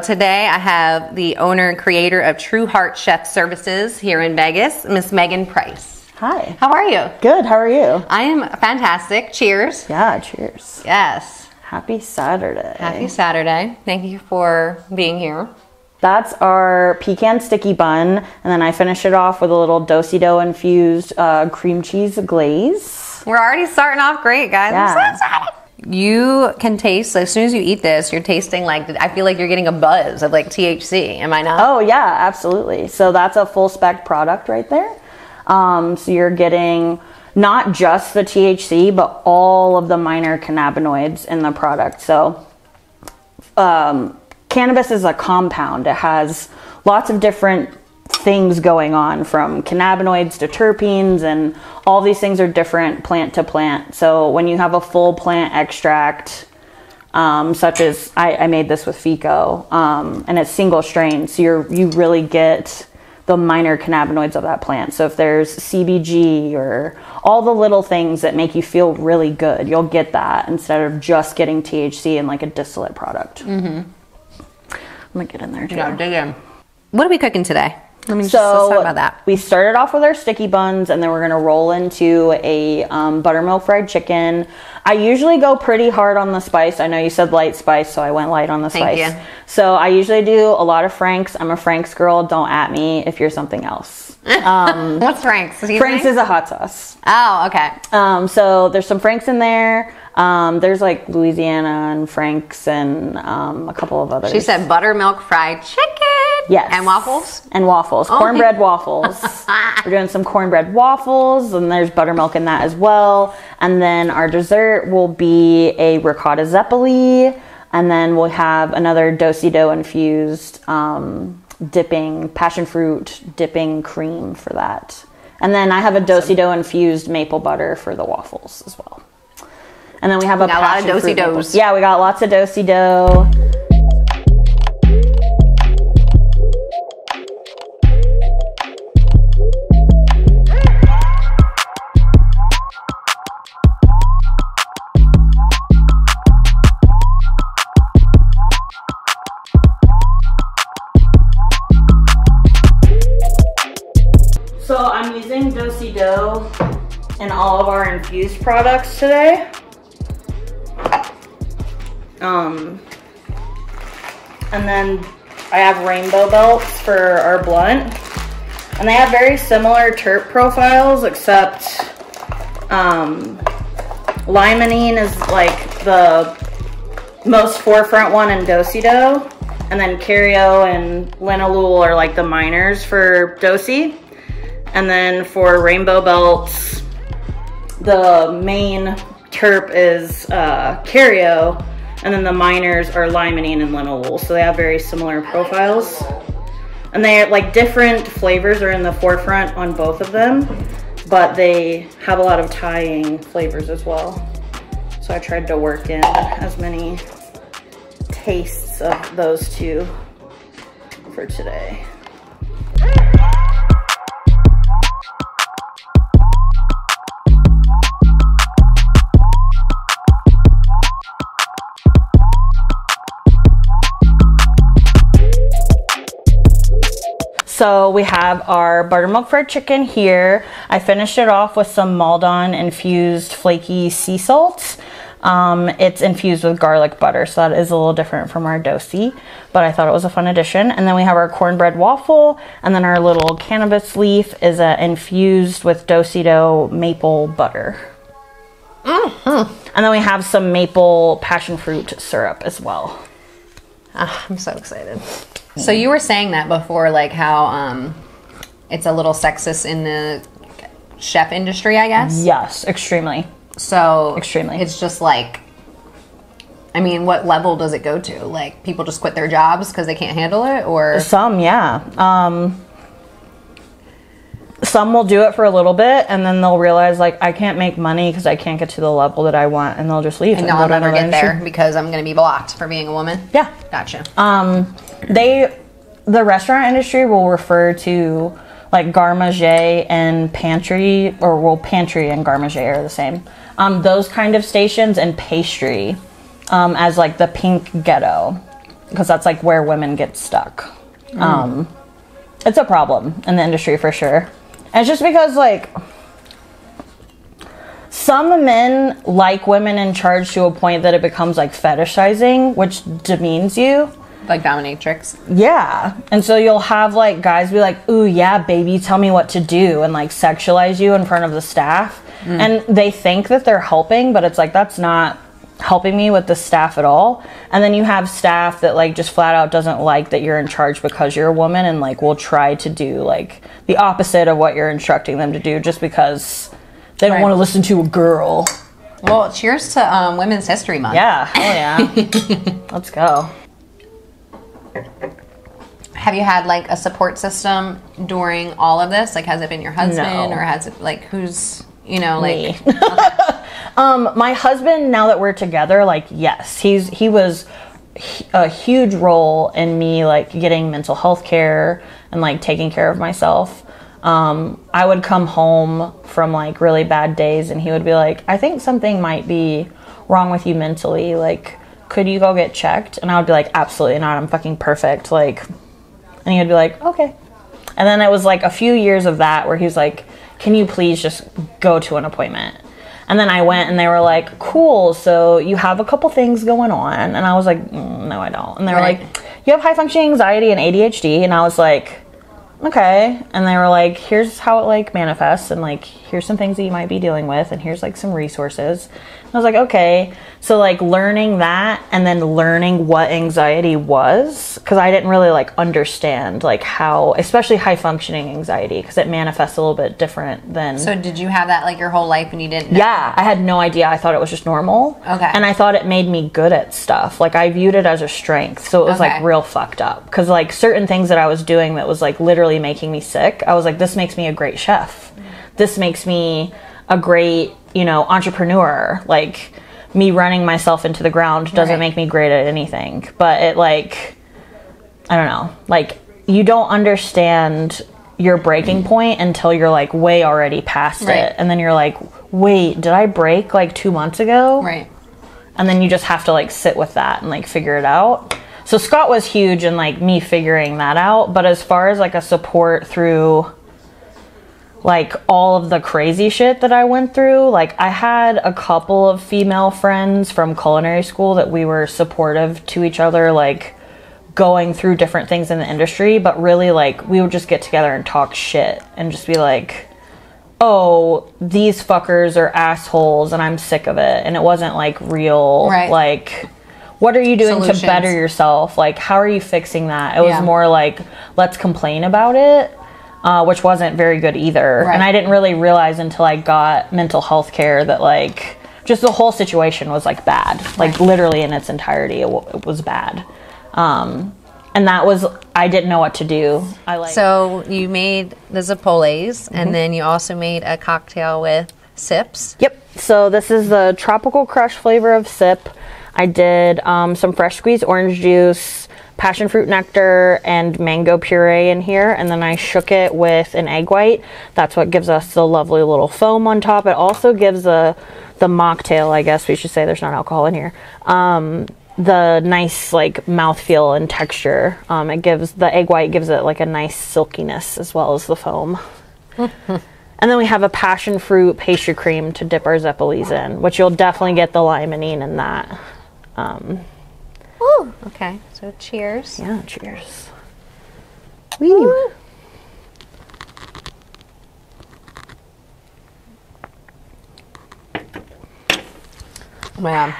Today I have the owner and creator of True Heart Chef Services here in Vegas, Miss Megan Price. Hi. How are you? Good, how are you? I am fantastic. Cheers. Yeah, cheers. Yes. Happy Saturday. Happy Saturday. Thank you for being here. That's our pecan sticky bun, and then I finish it off with a little do-si-do infused cream cheese glaze. We're already starting off great, guys. Yeah. I'm so excited. You can taste, as soon as you eat this, you're tasting like, I feel like you're getting a buzz of like THC. Am I not? Oh yeah, absolutely. So that's a full spec product right there. So you're getting not just the THC, but all of the minor cannabinoids in the product. So cannabis is a compound. It has lots of different things going on, from cannabinoids to terpenes, and all these things are different plant to plant. So when you have a full plant extract, such as I made this with Fico, and it's single strain, so you really get the minor cannabinoids of that plant. So if there's CBG or all the little things that make you feel really good, you'll get that instead of just getting THC in like a distillate product. I'm gonna get in there too. Yeah, dig in. What are we cooking today? Let's So talk about that. we started off with our sticky buns, and then we're gonna roll into a buttermilk fried chicken. I usually go pretty hard on the spice. I know you said light spice, so I went light on the spice. Thank you. So I usually do a lot of Frank's. I'm a Frank's girl. Don't at me if you're something else. What's Frank's? Frank's is a hot sauce. Oh, okay. So there's some Frank's in there. There's like Louisiana and Frank's and a couple of others. She said buttermilk fried chicken. Yes. And waffles? And waffles. Cornbread waffles. We're doing some cornbread waffles, and there's buttermilk in that as well. And then our dessert will be a ricotta zeppoli, and then we'll have another do-si-do infused passion fruit dipping cream for that. And then I have a do-si-do infused maple butter for the waffles as well. And then we have a lot of passion fruit do-si-dos. waffles. Yeah, we got lots of do-si-do. So I'm using do-si-do in all of our infused products today. And then I have rainbow belts for our blunt. And they have very similar terp profiles, except limonene is like the most forefront one in do-si-do. And then Cario and linalool are like the minors for do-si. And then for rainbow belts, the main terp is Cario, and then the minors are limonene and linalool. So they have very similar profiles. And they like different flavors are in the forefront on both of them, but they have a lot of tying flavors as well. So I tried to work in as many tastes of those two for today. So we have our buttermilk fried chicken here. I finished it off with some Maldon infused flaky sea salt. It's infused with garlic butter, so that is a little different from our do-si, but I thought it was a fun addition. And then we have our cornbread waffle, and then our little cannabis leaf is infused with do-si-do maple butter. And then we have some maple passion fruit syrup as well. I'm so excited. So you were saying that before, like how it's a little sexist in the chef industry, I guess? Yes, extremely. So extremely. It's just like, I mean, what level does it go to? Like people just quit their jobs because they can't handle it, or? Some, yeah. Some will do it for a little bit, and then they'll realize, like, I can't make money because I can't get to the level that I want, and they'll just leave. And I'll never get there because I'm going to be blocked for being a woman? Yeah. Gotcha. The restaurant industry will refer to, like, garde-manger and pantry, or, well, pantry and garde-manger are the same. Those kind of stations, and pastry as, like, the pink ghetto. because that's like where women get stuck. It's a problem in the industry for sure. And it's just because like some men like women in charge to a point that it becomes like fetishizing, which demeans you. Like dominatrix. Yeah. And so you'll have like guys be like, ooh, yeah, baby, tell me what to do, and like sexualize you in front of the staff. And they think that they're helping, but it's like, that's not helping me with the staff at all. And then you have staff that like just flat out doesn't like that you're in charge because you're a woman, and like will try to do like the opposite of what you're instructing them to do just because they don't want to listen to a girl. Well, cheers to Women's History Month. Yeah. Oh yeah. Let's go. Have you had like a support system during all of this? Like, has it been your husband, or has it like who's, you know, like me? Okay. My husband, now that we're together, like, yes, he was a huge role in me like getting mental health care and like taking care of myself. I would come home from like really bad days and he would be like, I think something might be wrong with you mentally, like, could you go get checked? And I would be like, absolutely not, I'm fucking perfect, like. And he would be like, okay. And then it was like a few years of that where he was like, can you please just go to an appointment? And then I went and they were like, cool, so you have a couple things going on. And I was like, no, I don't. And they were like, you have high functioning anxiety and ADHD. And I was like, okay. And they were like, here's how it like manifests, and like here's some things that you might be dealing with, and here's like some resources. And I was like, okay. So like learning that, and then learning what anxiety was, because I didn't really like understand like how, especially high functioning anxiety, because it manifests a little bit different than. So did you have that like your whole life and you didn't know? Yeah, I had no idea. I thought it was just normal. Okay. And I thought it made me good at stuff. Like I viewed it as a strength. So it was like real fucked up, because like certain things that I was doing that was like literally making me sick, I was like, this makes me a great chef. This makes me a great, you know, entrepreneur. Like me running myself into the ground doesn't make me great at anything. But it like, I don't know, like you don't understand your breaking point until you're like way already past it. And then you're like, wait, did I break like 2 months ago? Right. And then you just have to like sit with that and like figure it out. So Scott was huge in like me figuring that out. But as far as like a support through like all of the crazy shit that I went through, like I had a couple of female friends from culinary school that we were supportive to each other, like going through different things in the industry. But really like we would just get together and talk shit and just be like, oh, these fuckers are assholes and I'm sick of it. And it wasn't like real, like, what are you doing to better yourself? Like, how are you fixing that? It was more like, let's complain about it, which wasn't very good either. And I didn't really realize until I got mental health care that like, just the whole situation was like bad. Like literally in its entirety, it was bad. And that was, I didn't know what to do. So you made the Zappoles, and then you also made a cocktail with Sips. Yep. So this is the tropical crush flavor of Sip. I did some fresh squeezed orange juice, passion fruit nectar, and mango puree in here. And then I shook it with an egg white. That's what gives us the lovely little foam on top. It also gives the mocktail, I guess we should say, there's not alcohol in here, the nice like mouthfeel and texture. It gives, the egg white gives it like a nice silkiness as well as the foam. And then we have a passion fruit pastry cream to dip our Zappoles in, which you'll definitely get the limonene in that. Ooh, okay, so cheers. Yeah, cheers. Woo. Man.